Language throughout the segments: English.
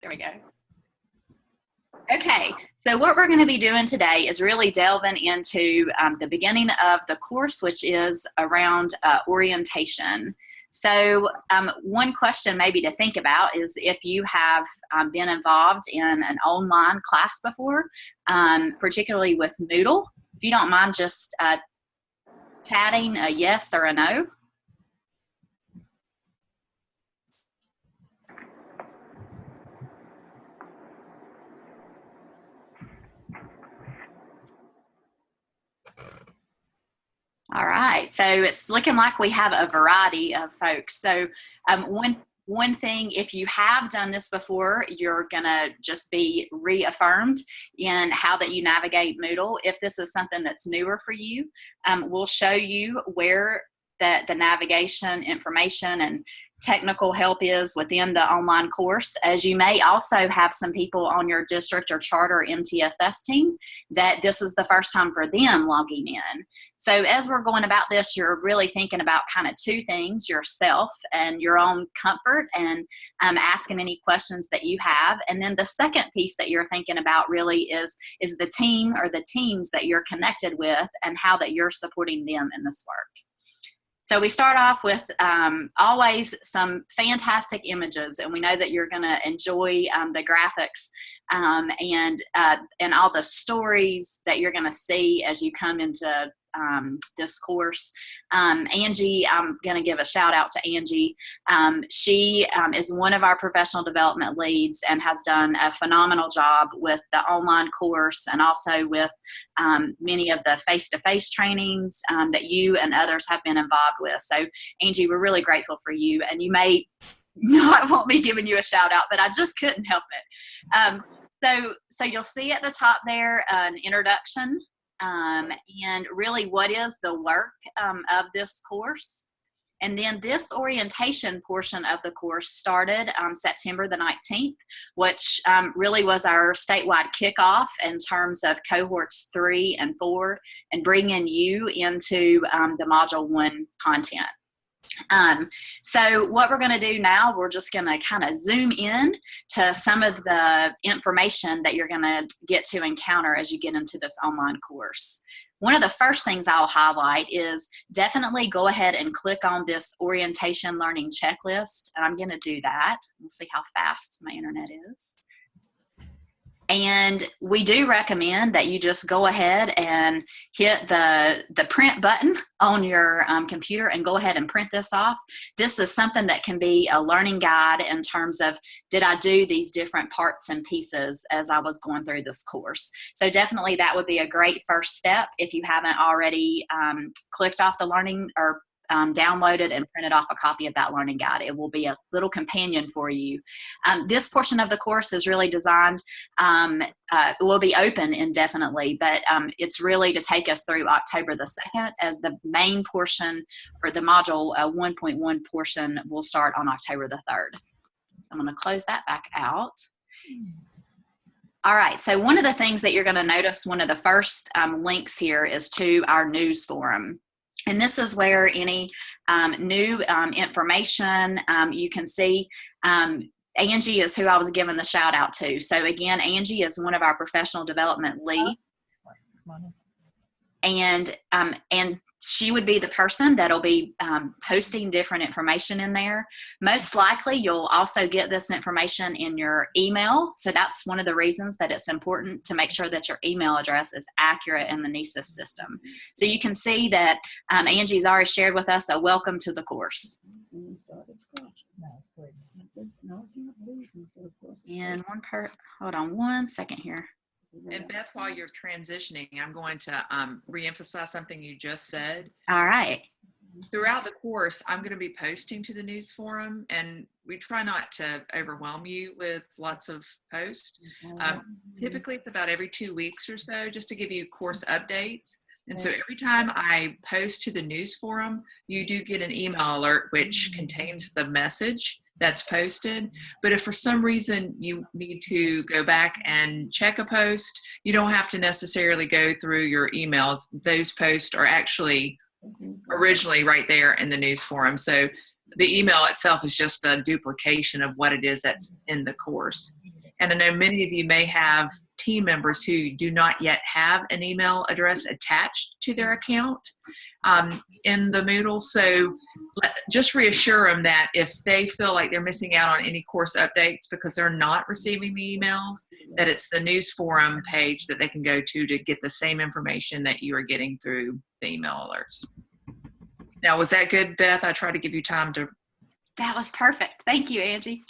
There we go. Okay, so what we're going to be doing today is really delving into the beginning of the course, which is around orientation. So one question maybe to think about is if you have been involved in an online class before, particularly with Moodle. If you don't mind just chatting a yes or a no. All right, so it's looking like we have a variety of folks. So one thing, if you have done this before, you're gonna just be reaffirmed in how that you navigate Moodle. If this is something that's newer for you, we'll show you where the navigation information and technical help is within the online course, as you may also have some people on your district or charter MTSS team that this is the first time for them logging in. So as we're going about this, you're really thinking about kind of two things: yourself and your own comfort, and asking any questions that you have. And then the second piece that you're thinking about really is the team or the teams that you're connected with and how that you're supporting them in this work. So we start off with always some fantastic images, and we know that you're going to enjoy the graphics and all the stories that you're going to see as you come into this course. Angie, I'm going to give a shout out to Angie. She is one of our professional development leads and has done a phenomenal job with the online course and also with many of the face-to-face trainings that you and others have been involved with. So Angie, we're really grateful for you, and you may not want me giving you a shout out, but I just couldn't help it. So you'll see at the top there an introduction. And really what is the work of this course. And then this orientation portion of the course started September the 19th, which really was our statewide kickoff in terms of cohorts 3 and 4 and bringing you into the Module 1 content. So what we're going to do now, we're just going to kind of zoom in to some of the information that you're going to get to encounter as you get into this online course. One of the first things I'll highlight is definitely go ahead and click on this orientation learning checklist. And I'm going to do that. We'll see how fast my internet is. And we do recommend that you just go ahead and hit the print button on your computer and go ahead and print this off. This is something that can be a learning guide in terms of, did I do these different parts and pieces as I was going through this course? So definitely that would be a great first step if you haven't already clicked off the learning or downloaded and printed off a copy of that learning guide. It will be a little companion for you. This portion of the course is really designed, it will be open indefinitely, but it's really to take us through October the 2nd, as the main portion or the module 1.1 portion will start on October the 3rd. I'm going to close that back out. All right, so one of the things that you're going to notice, one of the first links here is to our news forum. And this is where any new information you can see. Angie is who I was giving the shout out to. So again, Angie is one of our professional development leads. And she would be the person that'll be posting different information in there. Most likely, you'll also get this information in your email. So that's one of the reasons that it's important to make sure that your email address is accurate in the NESIS system. So you can see that Angie's already shared with us a welcome to the course. And hold on one second here. And Beth, while you're transitioning, I'm going to reemphasize something you just said. All right. Throughout the course, I'm going to be posting to the news forum, and we try not to overwhelm you with lots of posts. Typically, it's about every 2 weeks or so, just to give you course updates. And so every time I post to the news forum, you do get an email alert which contains the message that's posted. But if for some reason you need to go back and check a post, you don't have to necessarily go through your emails. Those posts are actually originally right there in the news forum. So the email itself is just a duplication of what it is that's in the course. And I know many of you may have team members who do not yet have an email address attached to their account in the Moodle. So just reassure them that if they feel like they're missing out on any course updates because they're not receiving the emails, that it's the news forum page that they can go to get the same information that you are getting through the email alerts. Now, was that good, Beth? I tried to give you time to. That was perfect. Thank you, Angie.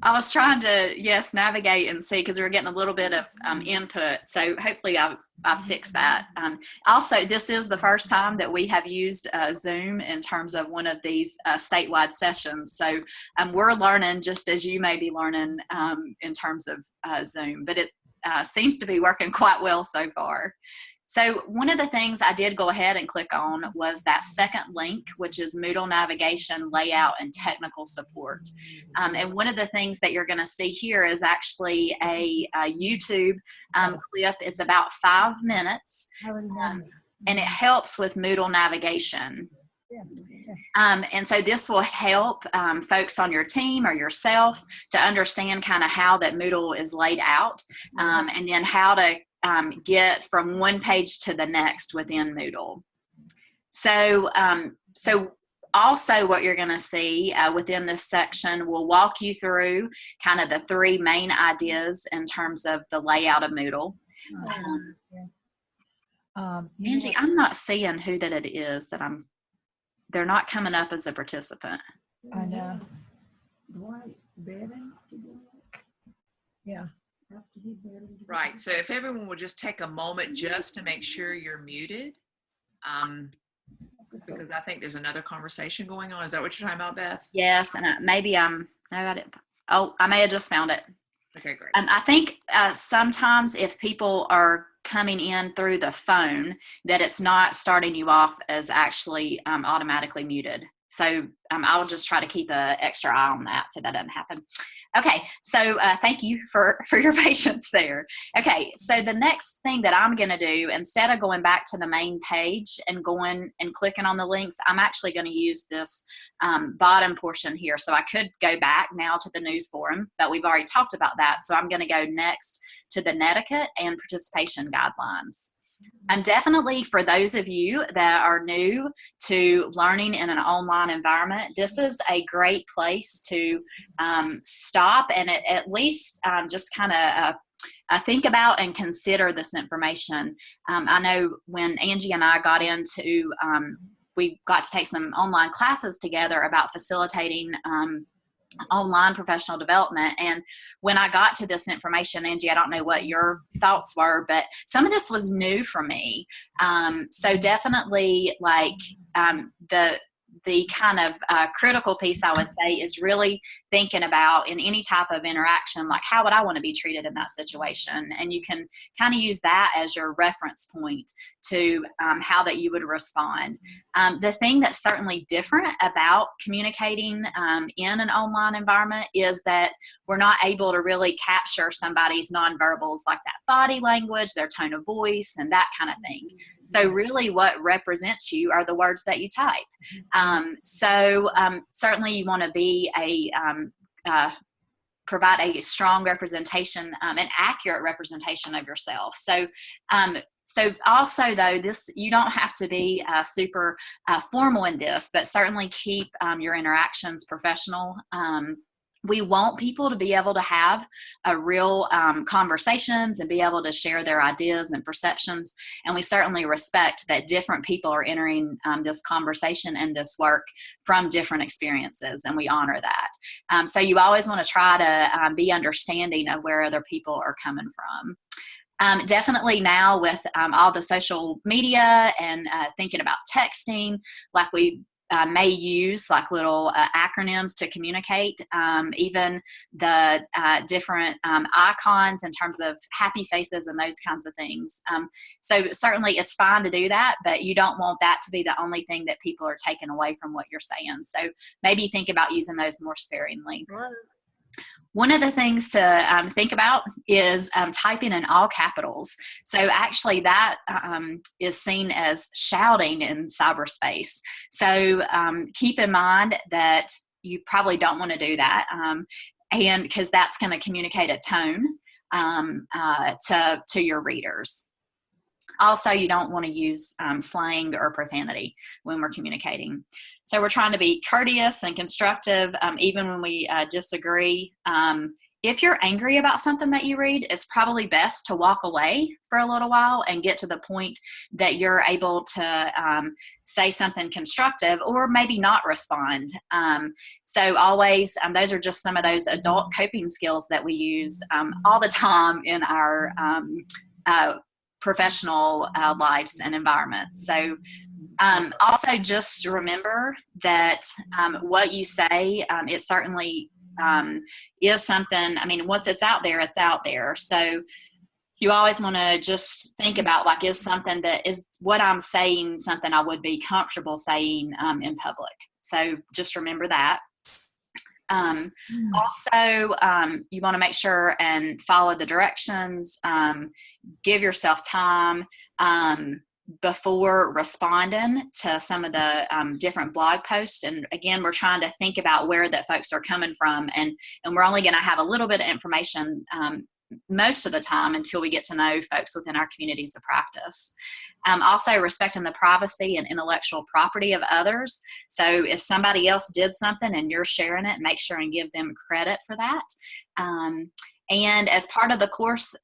I was trying to, yes, navigate and see because we were getting a little bit of input. So hopefully I fixed that. Also, this is the first time that we have used Zoom in terms of one of these statewide sessions. So we're learning just as you may be learning in terms of Zoom, but it seems to be working quite well so far. So one of the things I did go ahead and click on was that second link, which is Moodle navigation, layout, and technical support. And one of the things that you're going to see here is actually a YouTube clip. It's about 5 minutes, and it helps with Moodle navigation. And so this will help folks on your team or yourself to understand kind of how that Moodle is laid out, and then how to get from one page to the next within Moodle. So, so also what you're going to see within this section will walk you through kind of the 3 main ideas in terms of the layout of Moodle. Angie, I'm not seeing who that it is that they're not coming up as a participant. I know. Yeah. Right. So if everyone would just take a moment just to make sure you're muted, because I think there's another conversation going on. Is that what you're talking about, Beth? Yes, and maybe no, I didn't. Oh, I may have just found it. Okay, great. I think sometimes if people are coming in through the phone, that it's not starting you off as actually automatically muted. So I'll just try to keep an extra eye on that so that doesn't happen. Okay, so thank you for your patience there. Okay, so the next thing that I'm going to do, instead of going back to the main page and going and clicking on the links, I'm actually going to use this bottom portion here. So I could go back now to the news forum, but we've already talked about that. So I'm going to go next to the netiquette and participation guidelines. And definitely for those of you that are new to learning in an online environment, this is a great place to stop and at least just kind of think about and consider this information. I know when Angie and I got into, we got to take some online classes together about facilitating online professional development. And when I got to this information, Angie, I don't know what your thoughts were, but some of this was new for me. So definitely like the kind of critical piece I would say is really thinking about in any type of interaction, like how would I want to be treated in that situation? And you can kind of use that as your reference point to how that you would respond. The thing that's certainly different about communicating in an online environment is that we're not able to really capture somebody's nonverbals like that body language, their tone of voice, and that kind of thing. So really what represents you are the words that you type. Certainly you want to be provide a strong representation, an accurate representation of yourself. So also though, you don't have to be super formal in this, but certainly keep your interactions professional. We want people to be able to have a real conversations and be able to share their ideas and perceptions. And we certainly respect that different people are entering this conversation and this work from different experiences, and we honor that. So you always want to try to be understanding of where other people are coming from. Definitely now with all the social media and thinking about texting, like we may use like little acronyms to communicate, even the different icons in terms of happy faces and those kinds of things. So certainly it's fine to do that, but you don't want that to be the only thing that people are taking away from what you're saying. So maybe think about using those more sparingly. One of the things to think about is typing in all capitals. So actually that is seen as shouting in cyberspace. So keep in mind that you probably don't want to do that, and because that's going to communicate a tone to your readers. Also, you don't want to use slang or profanity when we're communicating. So we're trying to be courteous and constructive, even when we disagree. If you're angry about something that you read, it's probably best to walk away for a little while and get to the point that you're able to say something constructive, or maybe not respond. So always, those are just some of those adult coping skills that we use all the time in our professional lives and environments. So also just remember that what you say, it certainly is something, I mean, once it's out there, it's out there. So you always want to just think about, like, is something that is what I'm saying something I would be comfortable saying in public. So just remember that. Also, you want to make sure and follow the directions, give yourself time before responding to some of the different blog posts. And again, we're trying to think about where that folks are coming from, and we're only going to have a little bit of information most of the time until we get to know folks within our communities of practice. Also respecting the privacy and intellectual property of others. So if somebody else did something and you're sharing it, make sure and give them credit for that. And as part of the course,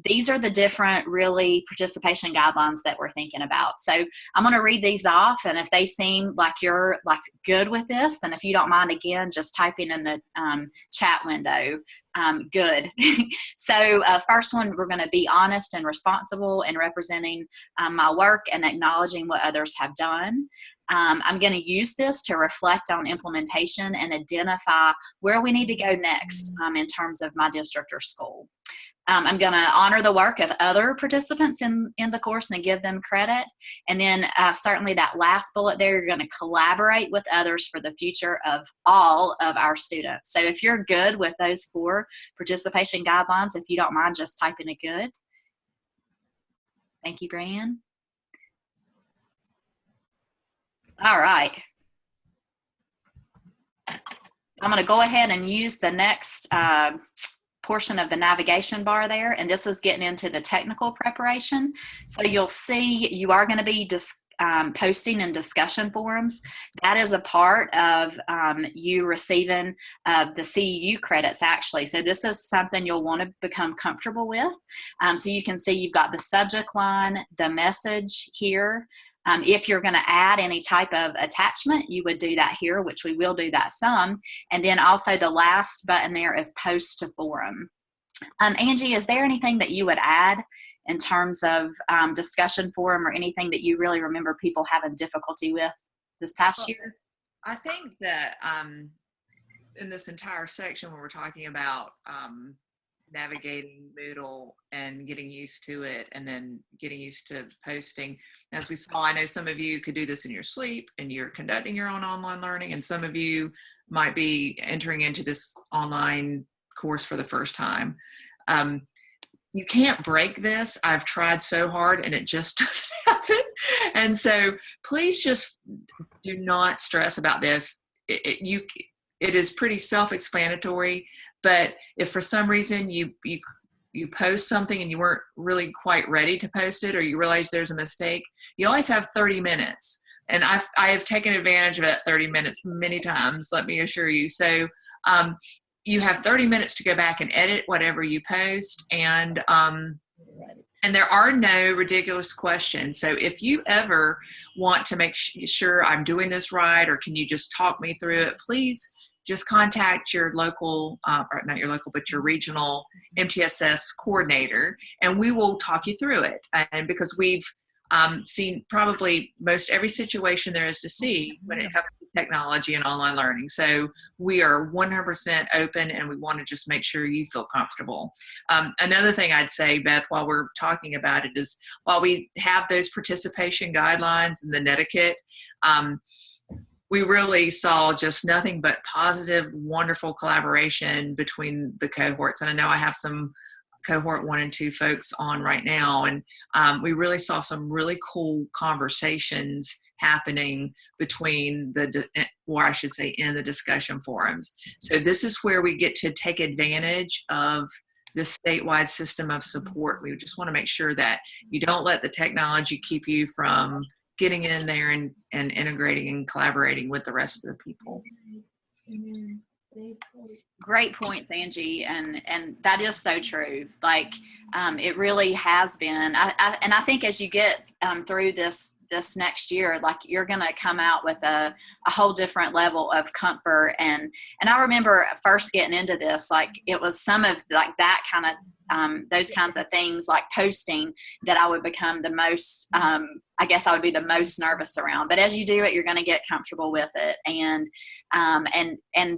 these are the different really participation guidelines that we're thinking about. So I'm going to read these off, and if they seem like you're good with this, then if you don't mind, again, just typing in the chat window, good. So first one, we're going to be honest and responsible in representing my work and acknowledging what others have done. I'm going to use this to reflect on implementation and identify where we need to go next in terms of my district or school. I'm going to honor the work of other participants in the course and give them credit. And then certainly that last bullet there, you're going to collaborate with others for the future of all of our students. So if you're good with those 4 participation guidelines, if you don't mind just typing a good. Thank you, Brianne. All right. I'm going to go ahead and use the next portion of the navigation bar there, and this is getting into the technical preparation. So you'll see you are going to be posting in discussion forums. That is a part of you receiving the CEU credits, actually. So this is something you'll want to become comfortable with. So you can see you've got the subject line, the message here. If you're going to add any type of attachment, you would do that here, which we will do that some. And then also the last button there is post to forum. Angie, is there anything that you would add in terms of discussion forum, or anything that you really remember people having difficulty with this past year? I think that in this entire section when we're talking about navigating Moodle and getting used to it, and then getting used to posting. As we saw, I know some of you could do this in your sleep and you're conducting your own online learning, and some of you might be entering into this online course for the first time. You can't break this. I've tried so hard and it just doesn't happen. And so please just do not stress about this. It is pretty self-explanatory, but if for some reason you post something and you weren't really quite ready to post it, or you realize there's a mistake, you always have 30 minutes. And I have taken advantage of that 30 minutes many times, let me assure you. So you have 30 minutes to go back and edit whatever you post, and there are no ridiculous questions. So if you ever want to make sure I'm doing this right, or can you just talk me through it, please just contact your local, or not your local, but your regional MTSS coordinator, and we will talk you through it. And because we've seen probably most every situation there is to see when it comes to technology and online learning. So we are 100% open, and we want to just make sure you feel comfortable. Another thing I'd say, Beth, while we're talking about it, is while we have those participation guidelines and the netiquette, we really saw just nothing but positive, wonderful collaboration between the cohorts. And I know I have some cohort 1 and 2 folks on right now, and we really saw some really cool conversations happening between or I should say in the discussion forums. So this is where we get to take advantage of this statewide system of support. We just want to make sure that you don't let the technology keep you from getting in there and integrating and collaborating with the rest of the people. Great points, Angie, and that is so true. Like, it really has been. And I think as you get through this next year, like, you're going to come out with a whole different level of comfort. And I remember first getting into this, like, it was some of like that kind of those kinds of things, like posting, that I would become the most, I guess I would be the most nervous around. But as you do it, you're going to get comfortable with it. And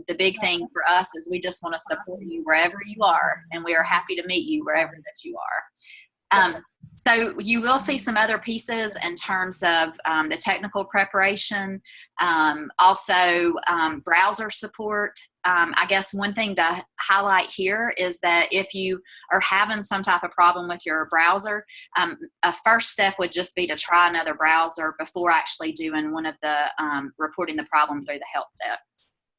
the big thing for us is we just want to support you wherever you are, and we are happy to meet you wherever that you are. So you will see some other pieces in terms of the technical preparation, also browser support. I guess one thing to highlight here is that if you are having some type of problem with your browser, a first step would just be to try another browser before actually doing one of the reporting the problem through the help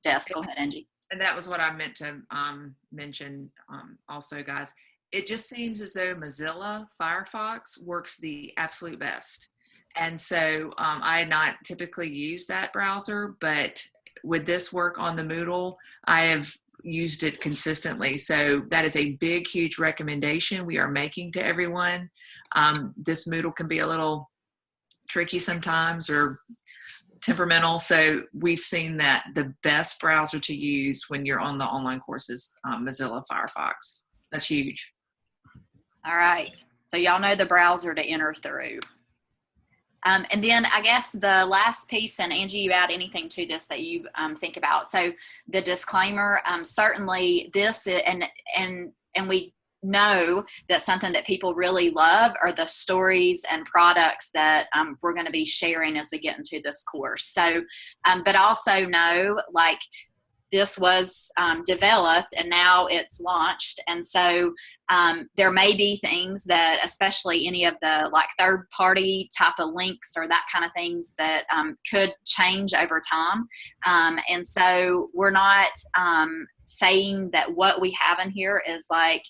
desk. Go ahead, Angie. And that was what I meant to mention also, guys. It just seems as though Mozilla Firefox works the absolute best. And so I had not typically used that browser, but with this work on the Moodle, I have used it consistently. So that is a big, huge recommendation we are making to everyone. This Moodle can be a little tricky sometimes or temperamental. So we've seen that the best browser to use when you're on the online course is Mozilla Firefox. That's huge. All right. So y'all know the browser to enter through. And then I guess the last piece, and Angie, you add anything to this that you think about. So the disclaimer, certainly this, and we know that something that people really love are the stories and products that we're going to be sharing as we get into this course. So, but also know, like, this was developed and now it's launched. And so there may be things that, especially any of the like third party type of links or that kind of things, that could change over time. And so we're not saying that what we have in here is like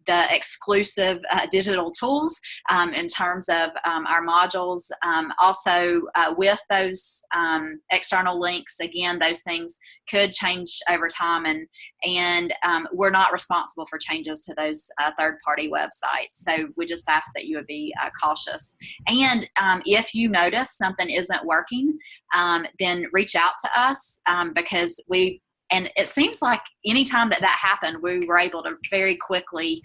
the exclusive digital tools in terms of our modules. Also with those external links, again, those things could change over time, and we're not responsible for changes to those third-party websites. So we just ask that you would be cautious. And if you notice something isn't working, then reach out to us because and it seems like anytime that happened, we were able to very quickly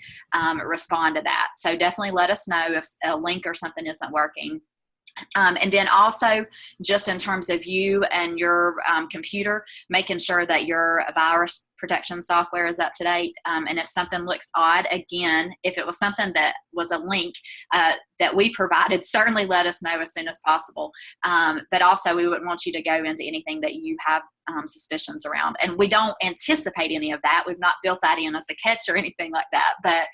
respond to that. So definitely let us know if a link or something isn't working. And then also, just in terms of you and your computer, making sure that your virus protection software is up to date. And if something looks odd, again, if it was something that was a link that we provided, certainly let us know as soon as possible. But also, we wouldn't want you to go into anything that you have suspicions around. And we don't anticipate any of that. We've not built that in as a catch or anything like that, but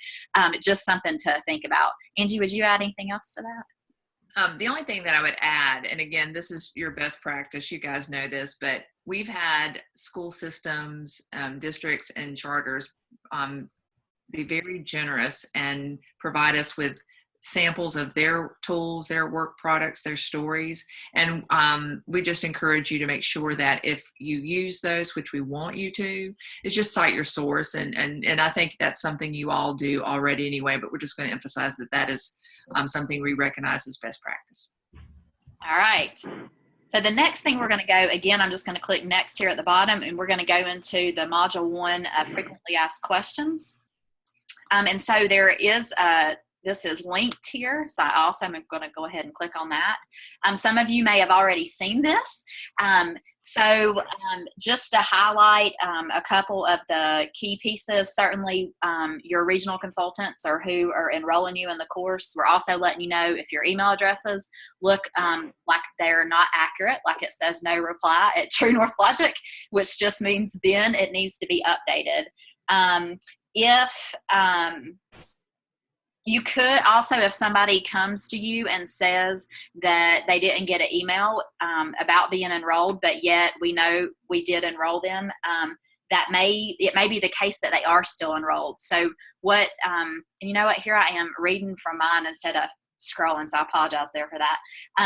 just something to think about. Angie, would you add anything else to that? The only thing that I would add, and again, this is your best practice, you guys know this, but we've had school systems, districts, and charters be very generous and provide us with samples of their tools, their work products, their stories. And we just encourage you to make sure that if you use those, which we want you to, is just cite your source. And I think that's something you all do already anyway, but we're just going to emphasize that is something we recognize as best practice. All right. So the next thing we're going to go, again, I'm just going to click next here at the bottom, and we're going to go into the Module 1 frequently asked questions. And so there is this is linked here. So I also am going to go ahead and click on that. Some of you may have already seen this. Just to highlight a couple of the key pieces, certainly your regional consultants or who are enrolling you in the course, we're also letting you know if your email addresses look like they're not accurate, like it says no reply at True North Logic, which just means then it needs to be updated. You could also, if somebody comes to you and says that they didn't get an email about being enrolled, but yet we know we did enroll them, it may be the case that they are still enrolled. So what, and you know what, here I am reading from mine instead of scrolling, so I apologize there for that.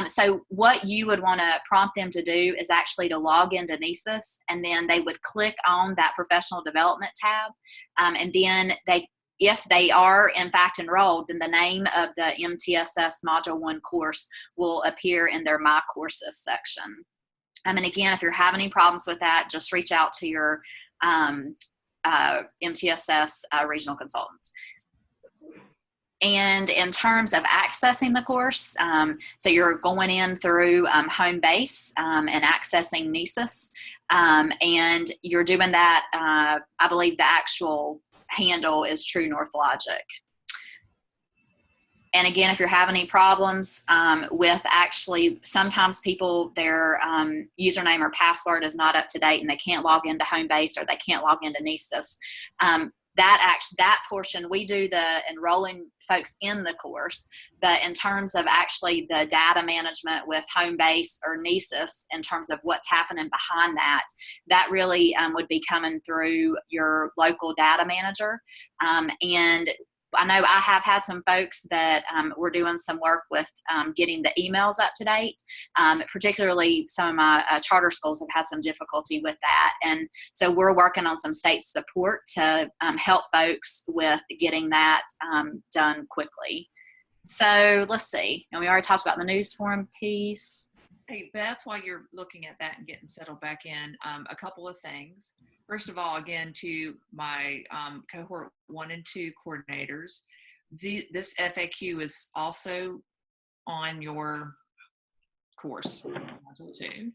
So what you would want to prompt them to do is actually to log into NESIS, and then they would click on that professional development tab, and then if they are in fact enrolled, then the name of the MTSS Module 1 course will appear in their My Courses section. And again, if you're having any problems with that, just reach out to your MTSS regional consultants. And in terms of accessing the course, so you're going in through home base and accessing NESIS, and you're doing that, I believe the actual handle is True North Logic. And again, if you're having any problems with actually, sometimes people, their username or password is not up to date and they can't log into Homebase or they can't log into NESIS. That portion, we do the enrolling folks in the course, but in terms of actually the data management with Homebase or NESIS, in terms of what's happening behind that, that really would be coming through your local data manager. And I know I have had some folks that were doing some work with getting the emails up to date. Particularly some of my charter schools have had some difficulty with that. And so we're working on some state support to help folks with getting that done quickly. So let's see. And we already talked about the news forum piece. Hey, Beth, while you're looking at that and getting settled back in, a couple of things. First of all, again, to my cohort 1 and 2 coordinators, this FAQ is also on your course, Module 2,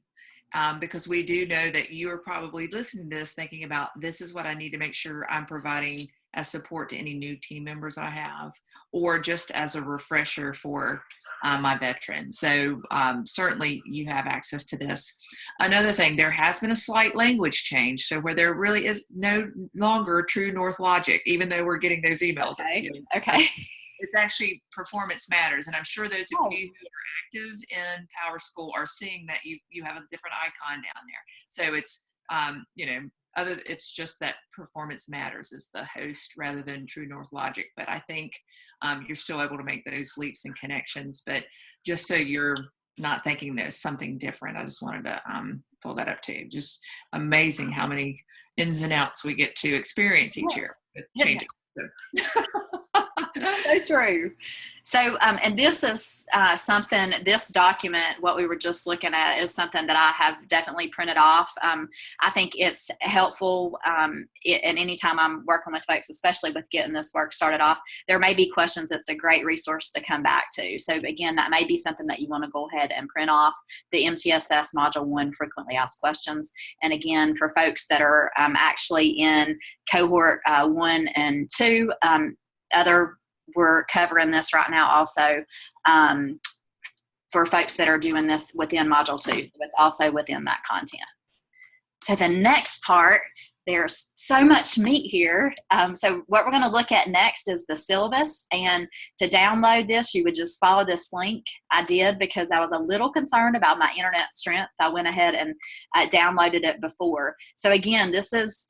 because we do know that you are probably listening to this thinking about, this is what I need to make sure I'm providing as support to any new team members I have, or just as a refresher for my veterans. So certainly you have access to this. Another thing, there has been a slight language change. So where there really is no longer True North Logic, even though we're getting those emails. Okay. It's actually Performance Matters. And I'm sure those of you who are active in Power School are seeing that you have a different icon down there. So it's, it's just that Performance Matters is the host rather than True North Logic. But I think you're still able to make those leaps and connections. But just so you're not thinking there's something different, I just wanted to pull that up too. Just amazing how many ins and outs we get to experience each year. It changes. So true. So, and this is something, this document, what we were just looking at, is something that I have definitely printed off. I think it's helpful, and anytime I'm working with folks, especially with getting this work started off, there may be questions. It's a great resource to come back to. So again, that may be something that you want to go ahead and print off, the MTSS Module 1 Frequently Asked Questions. And again, for folks that are actually in Cohort 1 and 2, we're covering this right now also for folks that are doing this within Module 2. So it's also within that content. So the next part, there's so much meat here. So what we're going to look at next is the syllabus. And to download this, you would just follow this link. I did because I was a little concerned about my internet strength. I went ahead and downloaded it before. So again, this is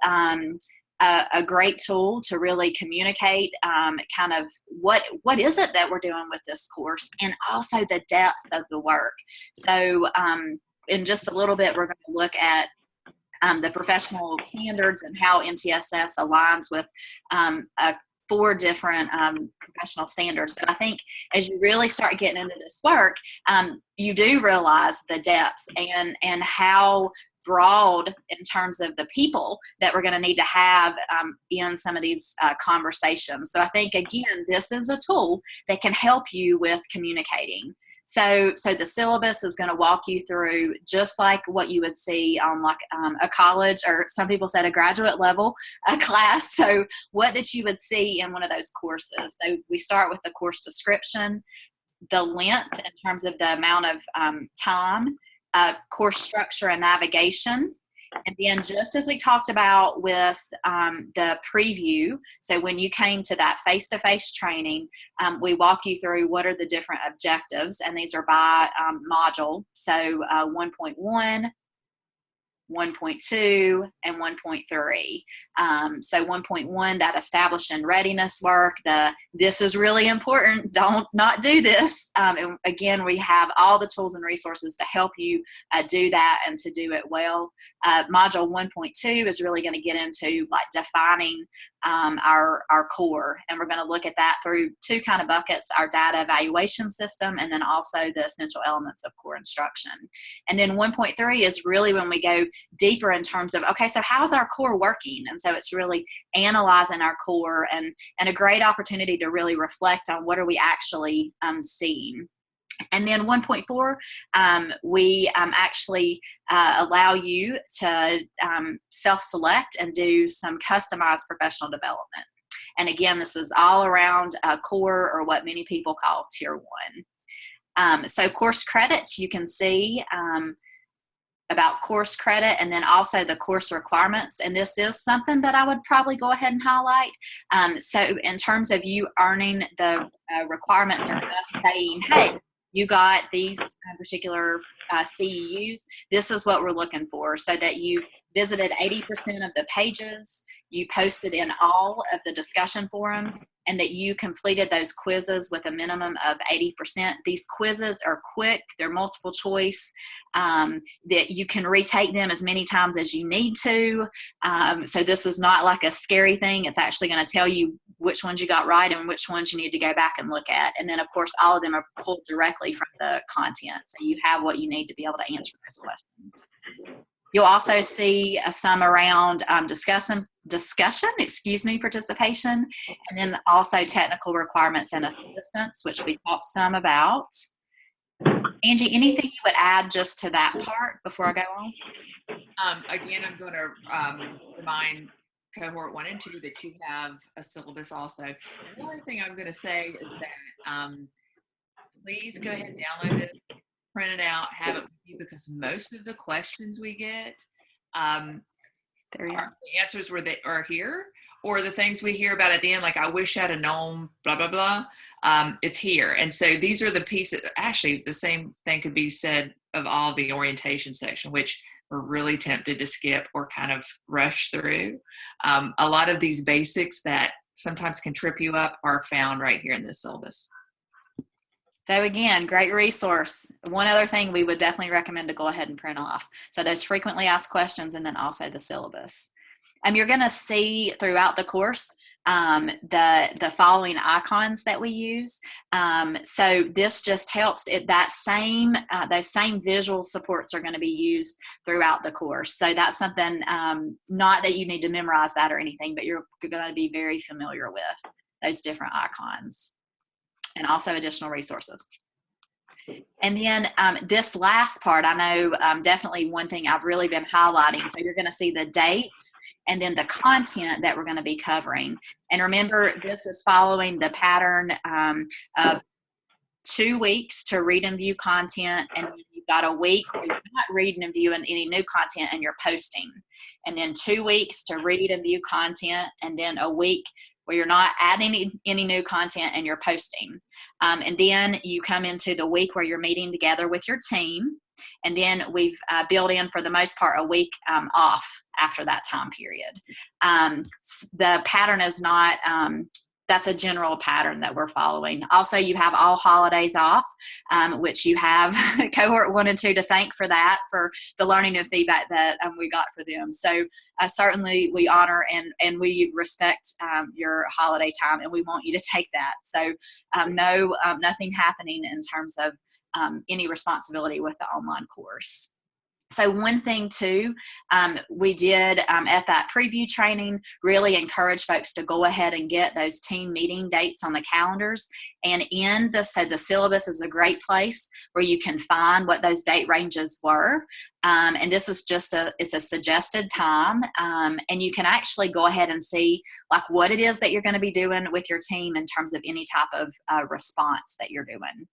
a great tool to really communicate kind of what is it that we're doing with this course, and also the depth of the work. So in just a little bit, we're going to look at the professional standards and how MTSS aligns with 4 different professional standards. But I think as you really start getting into this work, you do realize the depth and how broad in terms of the people that we're going to need to have in some of these conversations. So I think, again, this is a tool that can help you with communicating. So the syllabus is going to walk you through just like what you would see on like a college, or some people said a graduate level class. So what that you would see in one of those courses. So we start with the course description, the length in terms of the amount of time, course structure and navigation. And then just as we talked about with the preview, so when you came to that face-to-face training, we walk you through what are the different objectives, and these are by module. So 1.1, 1.2, and 1.3. So 1.1, that establishing readiness work, this is really important, don't not do this. And again, we have all the tools and resources to help you do that and to do it well. Module 1.2 is really going to get into like defining our core, and we're going to look at that through two kind of buckets: our data evaluation system, and then also the essential elements of core instruction. And then 1.3 is really when we go deeper in terms of, okay, so how's our core working? And so it's really analyzing our core, and a great opportunity to really reflect on what are we actually seeing. And then 1.4, we actually allow you to self-select and do some customized professional development. And again, this is all around core, or what many people call Tier 1. So course credits, you can see about course credit, and then also the course requirements. And this is something that I would probably go ahead and highlight. So in terms of you earning the requirements, or us saying, hey, you got these particular CEUs, this is what we're looking for, so that you visited 80% of the pages, you posted in all of the discussion forums, and that you completed those quizzes with a minimum of 80%. These quizzes are quick, they're multiple choice, that you can retake them as many times as you need to. So this is not like a scary thing. It's actually going to tell you which ones you got right and which ones you need to go back and look at. And then, of course, all of them are pulled directly from the content. So you have what you need to be able to answer those questions. You'll also see some around discussion, participation, and then also technical requirements and assistance, which we talked some about. Angie, anything you would add just to that part before I go on? Again, I'm going to remind Cohort 1 and 2 that you have a syllabus also. And the other thing I'm going to say is that please go ahead and download it, print it out, have it with you, because most of the questions we get, the answers are here, or the things we hear about at the end, like I wish I'd have known, blah, blah, blah, it's here. And so these are the pieces. Actually, the same thing could be said of all the orientation section, which we're really tempted to skip or kind of rush through. A lot of these basics that sometimes can trip you up are found right here in this syllabus. So again, great resource. One other thing we would definitely recommend to go ahead and print off. So those frequently asked questions, and then also the syllabus. You're going to see throughout the course the following icons that we use. So this just helps it. Those same visual supports are going to be used throughout the course. So that's something, not that you need to memorize that or anything, but you're going to be very familiar with those different icons, and also additional resources. And then this last part, I know definitely one thing I've really been highlighting. So you're going to see the dates and then the content that we're going to be covering. And remember, this is following the pattern of 2 weeks to read and view content, and you've got a week where you're not reading and viewing any new content and you're posting. And then 2 weeks to read and view content, and then a week where you're not adding any new content and you're posting. And then you come into the week where you're meeting together with your team. And then we've built in, for the most part, a week off after that time period. The pattern is not, that's a general pattern that we're following. Also, you have all holidays off, which you have Cohort 1 and 2 to thank for that, for the learning and feedback that we got for them. So certainly we honor and we respect your holiday time, and we want you to take that. So nothing happening in terms of any responsibility with the online course. So one thing too, we did at that preview training, really encourage folks to go ahead and get those team meeting dates on the calendars. And so the syllabus is a great place where you can find what those date ranges were. And this is it's a suggested time. And you can actually go ahead and see like what it is that you're going to be doing with your team in terms of any type of response that you're doing.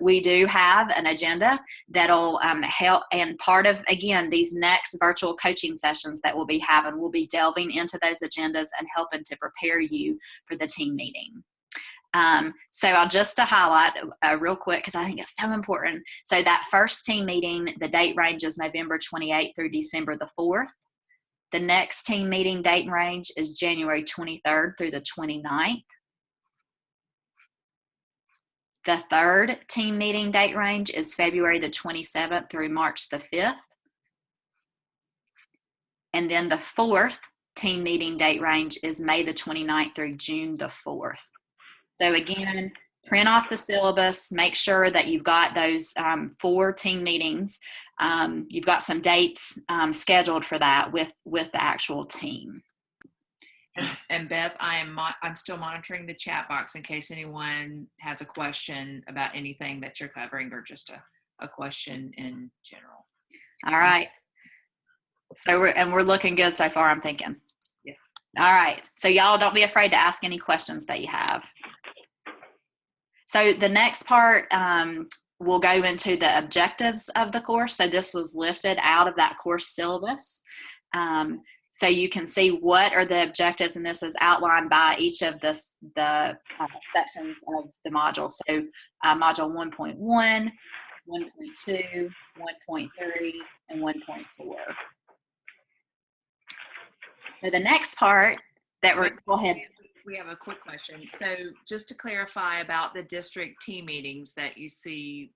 We do have an agenda that'll help, and part of, again, these next virtual coaching sessions that we'll be having, we'll be delving into those agendas and helping to prepare you for the team meeting. So I'll just to highlight real quick, because I think it's so important. So that first team meeting, the date range is November 28th through December the 4th. The next team meeting date and range is January 23rd through the 29th. The third team meeting date range is February the 27th through March the 5th. And then the fourth team meeting date range is May the 29th through June the 4th. So again, print off the syllabus, make sure that you've got those 4 team meetings. You've got some dates scheduled for that with the actual team. And Beth, I'm still monitoring the chat box in case anyone has a question about anything that you're covering, or just a question in general. All right. So we're looking good so far, I'm thinking. Yes. All right. So y'all don't be afraid to ask any questions that you have. So the next part, we'll go into the objectives of the course. So this was lifted out of that course syllabus. So you can see what are the objectives, and this is outlined by each of the sections of the module. So module 1.1, 1.2, 1.3, and 1.4. So the next part that go ahead. We have a quick question. So just to clarify about the district team meetings that you see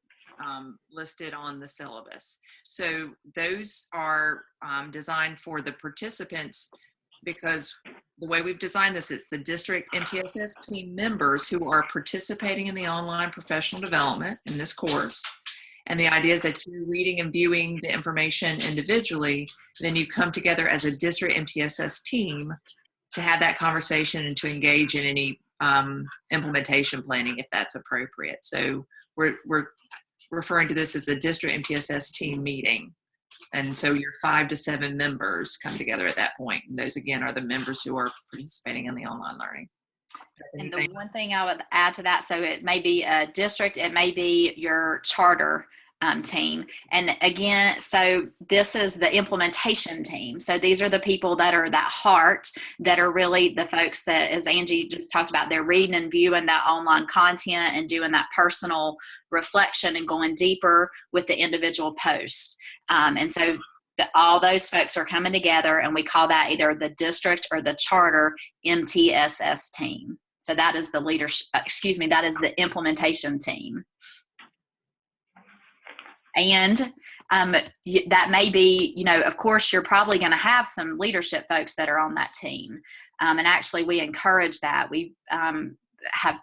listed on the syllabus. So those are designed for the participants, because the way we've designed this is the district MTSS team members who are participating in the online professional development in this course. And the idea is that you're reading and viewing the information individually, then you come together as a district MTSS team to have that conversation and to engage in any implementation planning if that's appropriate. So we're referring to this as the district MTSS team meeting. And so your 5 to 7 members come together at that point. And those, again, are the members who are participating in the online learning. And the one thing I would add to that, so it may be a district, it may be your charter team. And again, so this is the implementation team. So these are the people that are that heart, that are really the folks that, as Angie just talked about, they're reading and viewing that online content and doing that personal reflection and going deeper with the individual posts. And so all those folks are coming together, and we call that either the district or the charter MTSS team. So that is the leadership, that is the implementation team. And that may be, of course, you're probably going to have some leadership folks that are on that team. And actually, we encourage that. We have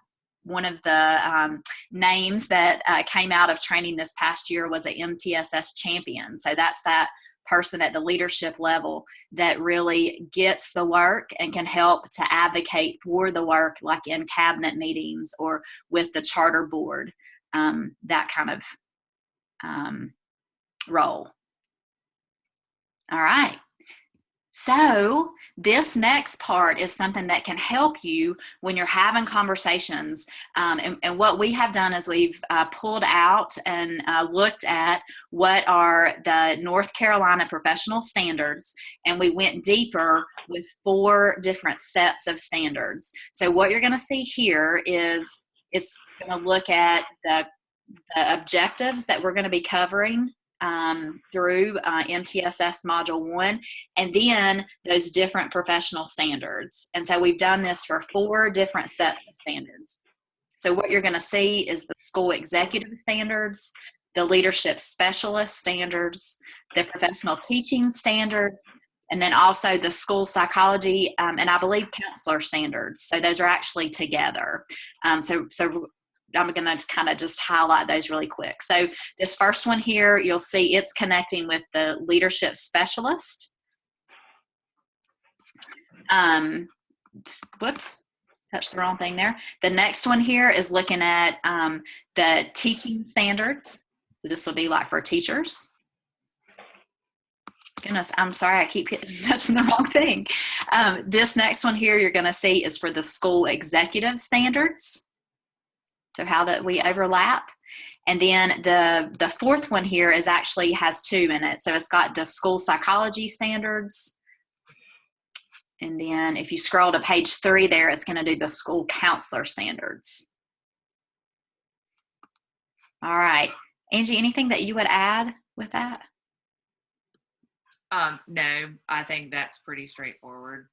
one of the names that came out of training this past year was an MTSS champion. So that's that person at the leadership level that really gets the work and can help to advocate for the work, like in cabinet meetings or with the charter board, that kind of role. All right. So this next part is something that can help you when you're having conversations. And what we have done is we've pulled out and looked at what are the North Carolina professional standards, and we went deeper with 4 different sets of standards. So what you're going to see here is it's going to look at the objectives that we're going to be covering through MTSS Module 1, and then those different professional standards. And so we've done this for 4 different sets of standards. So what you're going to see is the school executive standards, the leadership specialist standards, the professional teaching standards, and then also the school psychology and I believe counselor standards. So those are actually together. So I'm going to kind of just highlight those really quick. So this first one here, you'll see it's connecting with the leadership specialist. Whoops, touched the wrong thing there. The next one here is looking at the teaching standards. So this will be like for teachers. Goodness, I'm sorry, I keep touching the wrong thing. This next one here you're going to see is for the school executive standards. So how that we overlap. And then the fourth one here is actually has two in it. So it's got the school psychology standards. And then if you scroll to page 3 there, it's going to do the school counselor standards. All right. Angie, anything that you would add with that? No, I think that's pretty straightforward.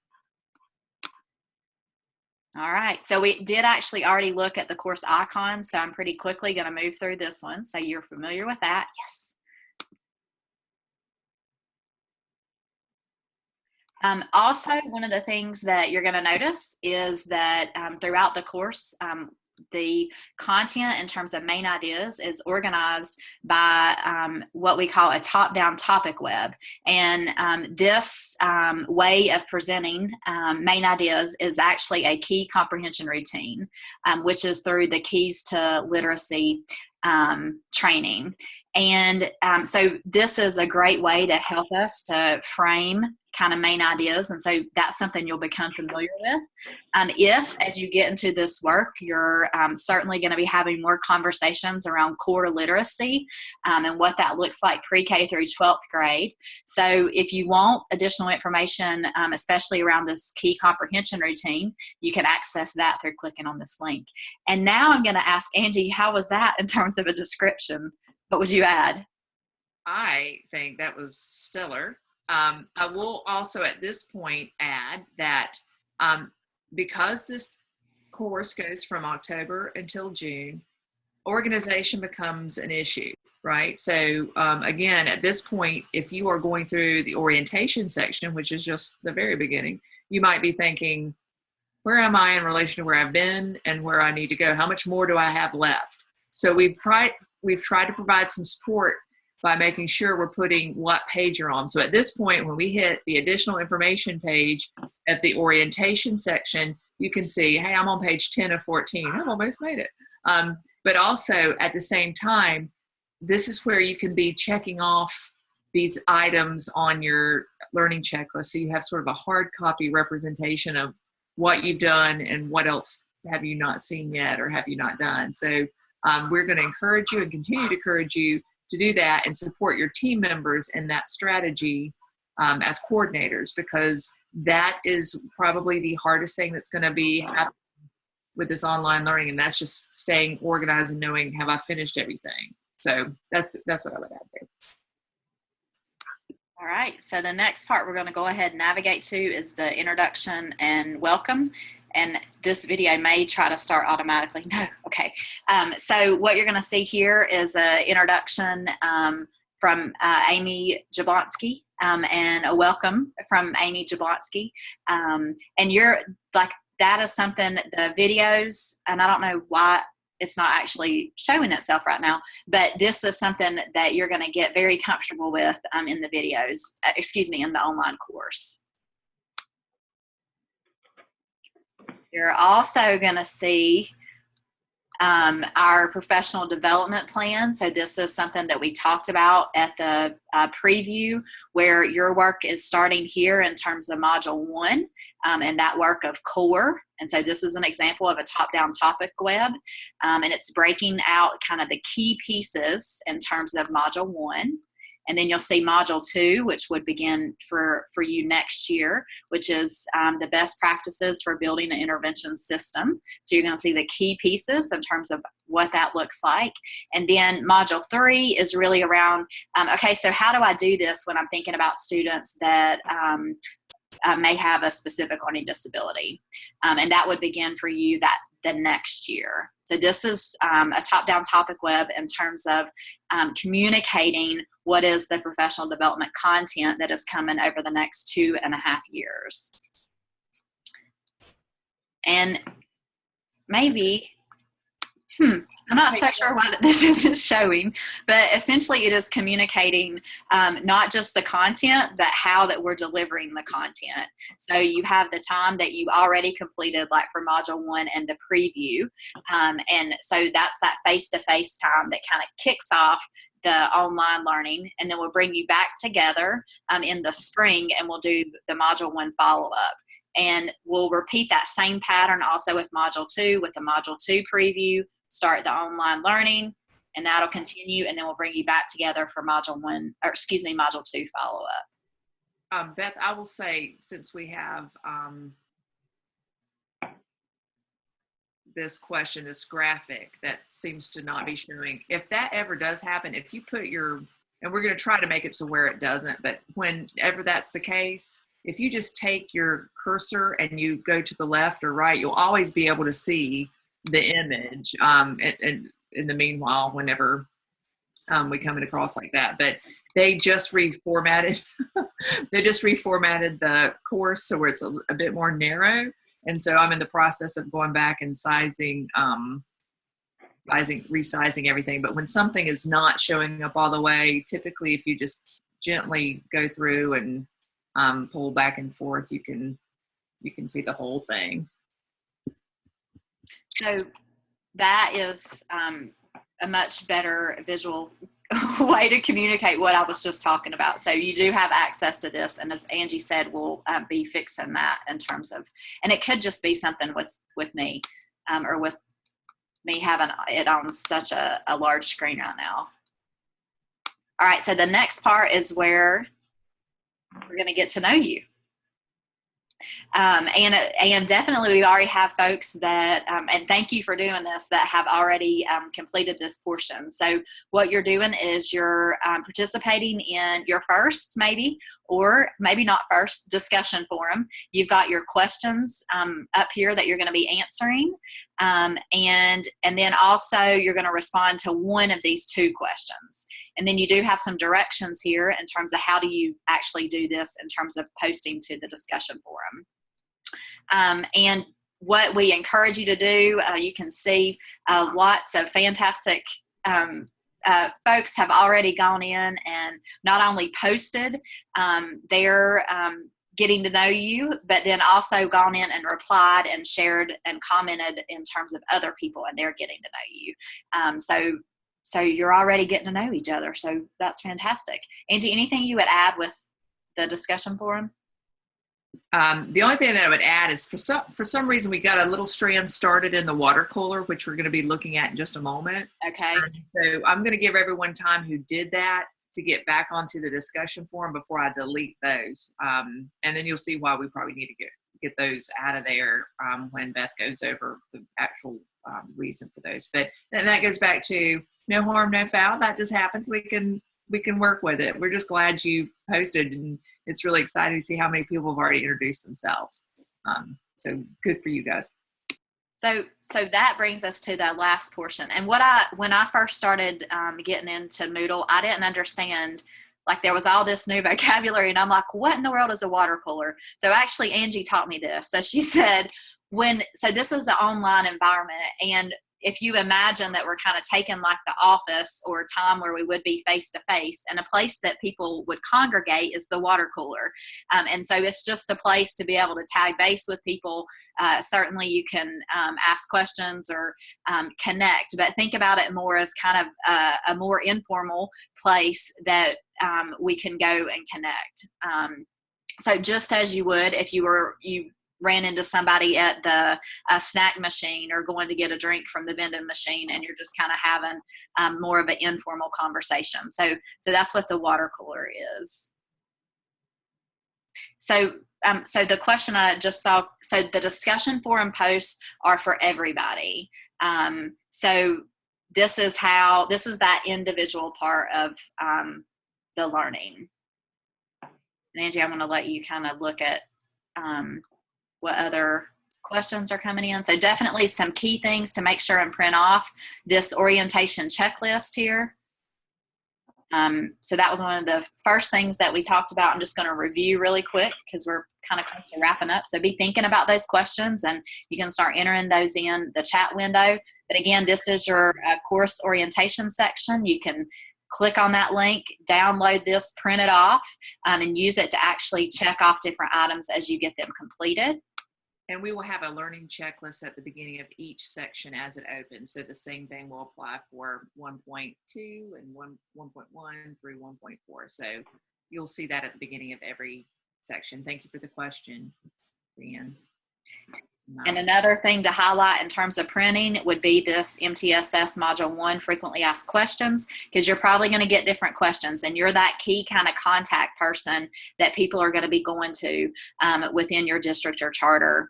All right, so we did actually already look at the course icons, so I'm pretty quickly going to move through this one. So you're familiar with that? Yes. Also, one of the things that you're going to notice is that throughout the course, the content in terms of main ideas is organized by what we call a top-down topic web. And this way of presenting main ideas is actually a key comprehension routine, which is through the Keys to Literacy training. And so this is a great way to help us to frame kind of main ideas. And so that's something you'll become familiar with. If, as you get into this work, you're certainly going to be having more conversations around core literacy and what that looks like pre-K through 12th grade. So if you want additional information, especially around this key comprehension routine, you can access that through clicking on this link. And now I'm going to ask Angie, how was that in terms of a description? What would you add? I think that was stellar. I will also at this point add that because this course goes from October until June, organization becomes an issue, right? So again, at this point, if you are going through the orientation section, which is just the very beginning, you might be thinking, where am I in relation to where I've been and where I need to go? How much more do I have left? So we've tried to provide some support by making sure we're putting what page you're on. So at this point, when we hit the additional information page at the orientation section, you can see, hey, I'm on page 10 of 14. I've almost made it. But also at the same time, this is where you can be checking off these items on your learning checklist. So you have sort of a hard copy representation of what you've done and what else have you not seen yet or have you not done. So we're going to encourage you and continue to encourage you to do that and support your team members in that strategy as coordinators, because that is probably the hardest thing that's going to be happening with this online learning, and that's just staying organized and knowing, have I finished everything? So that's what I would add there. All right, so the next part we're going to go ahead and navigate to is the introduction and welcome. And this video may try to start automatically. No, okay. So what you're going to see here is an introduction from Amy Jablonski and a welcome from Amy Jablonski. And you're like, that is something, the videos, and I don't know why it's not actually showing itself right now, but this is something that you're going to get very comfortable with in the videos, in the online course. You're also going to see our professional development plan. So this is something that we talked about at the preview, where your work is starting here in terms of Module 1 and that work of core. And so this is an example of a top-down topic web, and it's breaking out kind of the key pieces in terms of Module 1. And then you'll see Module 2, which would begin for you next year, which is the best practices for building an intervention system. So you're going to see the key pieces in terms of what that looks like. And then Module 3 is really around, okay, so how do I do this when I'm thinking about students that may have a specific learning disability? And that would begin for you the next year. So this is a top-down topic web in terms of communicating what is the professional development content that is coming over the next 2.5 years. And maybe, I'm not so sure why this isn't showing, but essentially it is communicating not just the content, but how that we're delivering the content. So you have the time that you already completed, like for Module 1 and the preview. And so that's that face-to-face time that kind of kicks off the online learning, and then we'll bring you back together in the spring, and we'll do the Module 1 follow-up. And we'll repeat that same pattern also with Module 2, with the Module 2 preview, start the online learning, and that'll continue, and then we'll bring you back together for Module 2 follow-up. Beth, I will say, since we have this question, this graphic that seems to not be showing, if that ever does happen, if you put your, and we're going to try to make it so where it doesn't, but whenever that's the case, if you just take your cursor and you go to the left or right, you'll always be able to see the image. And in the meanwhile, whenever we come across like that, but they just reformatted, the course so where it's a bit more narrow. And so I'm in the process of going back and resizing everything. But when something is not showing up all the way, typically if you just gently go through and pull back and forth, you can see the whole thing. So that is a much better visual way to communicate what I was just talking about. So you do have access to this, and as Angie said, we'll be fixing that in terms of, and it could just be something with me or with me having it on such a large screen right now. All right, so the next part is where we're going to get to know you. And definitely we already have folks that, and thank you for doing this, that have already completed this portion. So what you're doing is you're participating in your first, maybe, or maybe not first, discussion forum. You've got your questions up here that you're going to be answering. And then also you're going to respond to one of these 2 questions. And then you do have some directions here in terms of how do you actually do this in terms of posting to the discussion forum. And what we encourage you to do, you can see lots of fantastic folks have already gone in and not only posted their getting to know you, but then also gone in and replied and shared and commented in terms of other people and they're getting to know you. So you're already getting to know each other. So that's fantastic. Angie, anything you would add with the discussion forum? The only thing that I would add is for some reason we got a little strand started in the water cooler, which we're going to be looking at in just a moment. Okay. So I'm going to give everyone time who did that to get back onto the discussion forum before I delete those. And then you'll see why we probably need to get those out of there when Beth goes over the actual reason for those. But then that goes back to no harm, no foul. That just happens. We can work with it. We're just glad you posted, and it's really exciting to see how many people have already introduced themselves. So good for you guys. So that brings us to the last portion. And when I first started getting into Moodle, I didn't understand, like there was all this new vocabulary and I'm like, what in the world is a water cooler? So actually Angie taught me this. So she said, so this is an online environment, and if you imagine that we're kind of taking like the office or a time where we would be face to face, and a place that people would congregate is the water cooler. And so it's just a place to be able to tag base with people. Certainly you can ask questions or connect, but think about it more as kind of a more informal place that we can go and connect. So just as you would if you ran into somebody at the snack machine or going to get a drink from the vending machine, and you're just kind of having more of an informal conversation. So that's what the water cooler is. So the question I just saw, so the discussion forum posts are for everybody. So this is that individual part of the learning. And Angie, I'm going to let you kind of look at what other questions are coming in. So definitely some key things to make sure and print off this orientation checklist here. So that was one of the first things that we talked about. I'm just going to review really quick because we're kind of close to wrapping up. So be thinking about those questions, and you can start entering those in the chat window. But again, this is your course orientation section. You can click on that link, download this, print it off, and use it to actually check off different items as you get them completed. And we will have a learning checklist at the beginning of each section as it opens. So the same thing will apply for 1.2 and 1.1 through 1.4. So you'll see that at the beginning of every section. Thank you for the question, Brian. And another thing to highlight in terms of printing would be this MTSS Module 1 frequently asked questions, because you're probably going to get different questions, and you're that key kind of contact person that people are going to be going to within your district or charter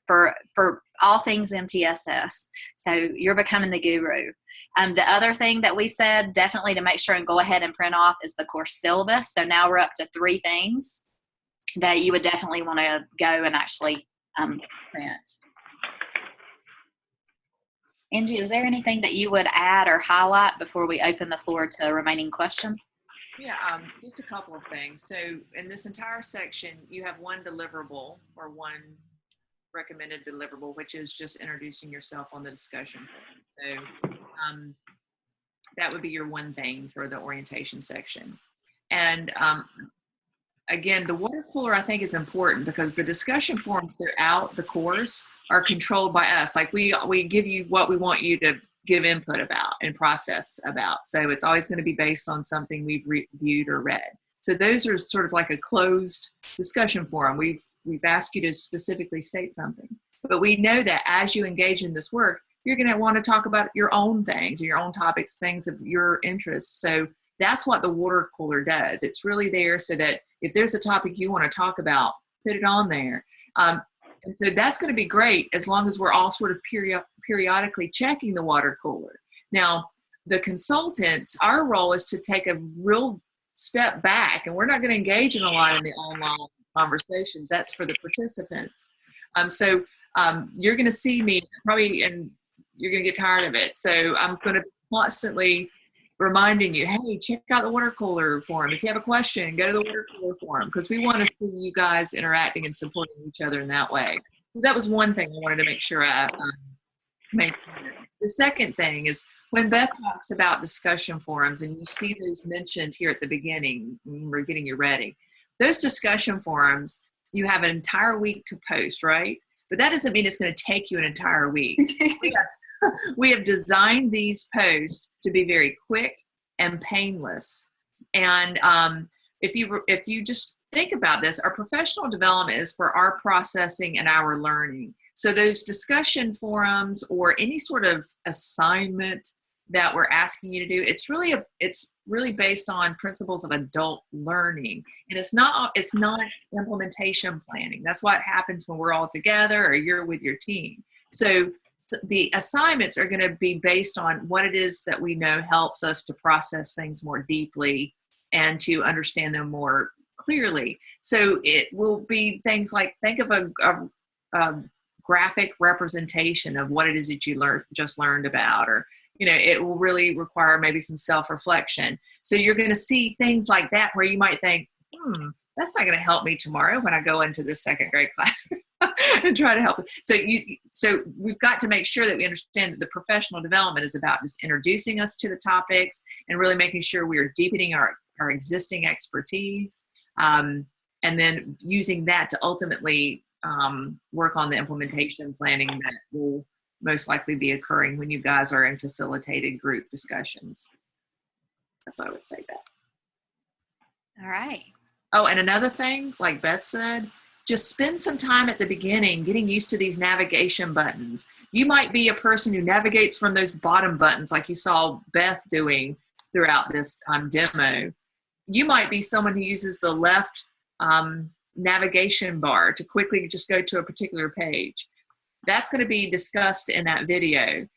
for all things MTSS. So you're becoming the guru. The other thing that we said definitely to make sure and go ahead and print off is the course syllabus. So now we're up to 3 things that you would definitely want to go and actually print. Angie, is there anything that you would add or highlight before we open the floor to remaining questions? Yeah, just a couple of things. So in this entire section, you have one deliverable or one recommended deliverable, which is just introducing yourself on the discussion forum. So that would be your one thing for the orientation section. And again, the water cooler I think is important because the discussion forums throughout the course are controlled by us. Like we give you what we want you to give input about and process about. So it's always going to be based on something we've reviewed or read. So those are sort of like a closed discussion forum. We've asked you to specifically state something, but we know that as you engage in this work, you're going to want to talk about your own things, your own topics, things of your interest. So that's what the water cooler does. It's really there so that if there's a topic you want to talk about, put it on there. And so that's going to be great as long as we're all sort of periodically checking the water cooler. Now, the consultants, our role is to take a real step back, and we're not going to engage in a lot in the online conversations. That's for the participants. So you're going to see me probably, and you're going to get tired of it. So I'm going to constantly reminding you, hey, check out the water cooler forum. If you have a question, go to the water cooler forum, because we want to see you guys interacting and supporting each other in that way. So that was one thing I wanted to make sure I made clear. The second thing is when Beth talks about discussion forums, and you see those mentioned here at the beginning when we're getting you ready, those discussion forums, you have an entire week to post, right? But that doesn't mean it's going to take you an entire week. We have designed these posts to be very quick and painless. And if you just think about this, our professional development is for our processing and our learning. So those discussion forums or any sort of assignment that we're asking you to do, it's really based on principles of adult learning, and it's not implementation planning. That's what happens when we're all together or you're with your team. So the assignments are going to be based on what it is that we know helps us to process things more deeply and to understand them more clearly. So it will be things like, think of a graphic representation of what it is that you just learned about, or it will really require maybe some self-reflection. So you're going to see things like that where you might think, that's not going to help me tomorrow when I go into the second grade class and try to help. So we've got to make sure that we understand that the professional development is about just introducing us to the topics and really making sure we are deepening our existing expertise, and then using that to ultimately work on the implementation planning that will most likely be occurring when you guys are in facilitated group discussions. That's what I would say, Beth. All right. Oh, and another thing, like Beth said, just spend some time at the beginning getting used to these navigation buttons. You might be a person who navigates from those bottom buttons like you saw Beth doing throughout this demo. You might be someone who uses the left navigation bar to quickly just go to a particular page. That's going to be discussed in that video.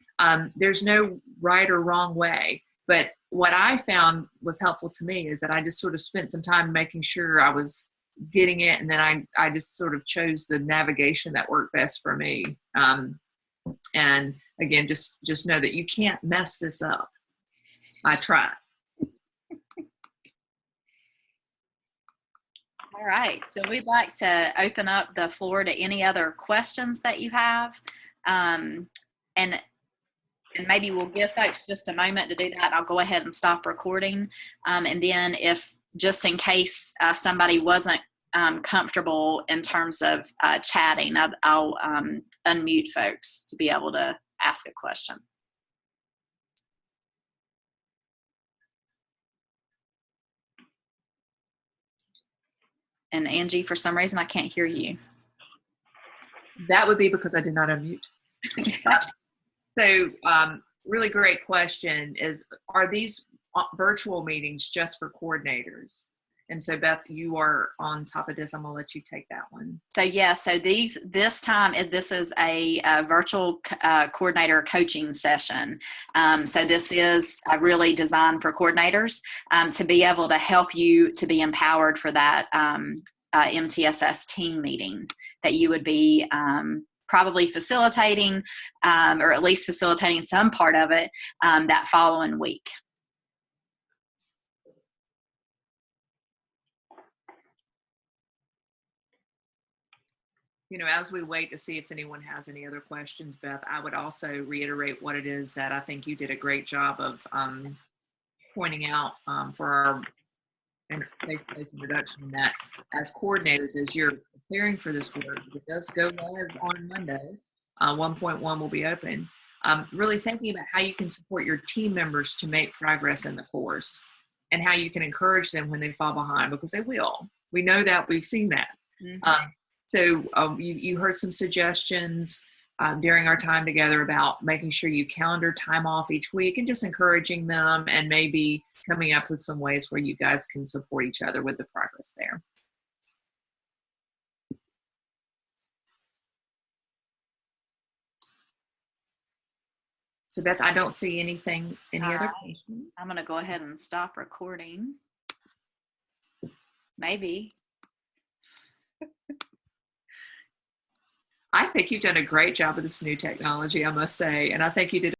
There's no right or wrong way, but what I found was helpful to me is that I just sort of spent some time making sure I was getting it, and then I just sort of chose the navigation that worked best for me. And again, just know that you can't mess this up. I tried. All right, so we'd like to open up the floor to any other questions that you have. And maybe we'll give folks just a moment to do that. I'll go ahead and stop recording. And then if, just in case somebody wasn't comfortable in terms of chatting, I'll unmute folks to be able to ask a question. And Angie, for some reason, I can't hear you. That would be because I did not unmute. So really great question is, are these virtual meetings just for coordinators? And so Beth, you are on top of this. I'm gonna let you take that one. So yeah, so this time this is a virtual coordinator coaching session. So this is really designed for coordinators to be able to help you to be empowered for that MTSS team meeting that you would be probably facilitating, or at least facilitating some part of it that following week. You know, as we wait to see if anyone has any other questions, Beth, I would also reiterate what it is that I think you did a great job of pointing out for our face-to-face introduction, that as coordinators, as you're preparing for this work, it does go live on Monday. 1.1 will be open. Really thinking about how you can support your team members to make progress in the course, and how you can encourage them when they fall behind, because they will. We know that, we've seen that. Mm-hmm. So you heard some suggestions during our time together about making sure you calendar time off each week and just encouraging them, and maybe coming up with some ways where you guys can support each other with the progress there. So Beth, I don't see anything, any other questions? I'm gonna go ahead and stop recording. Maybe. I think you've done a great job with this new technology, I must say, and I think you did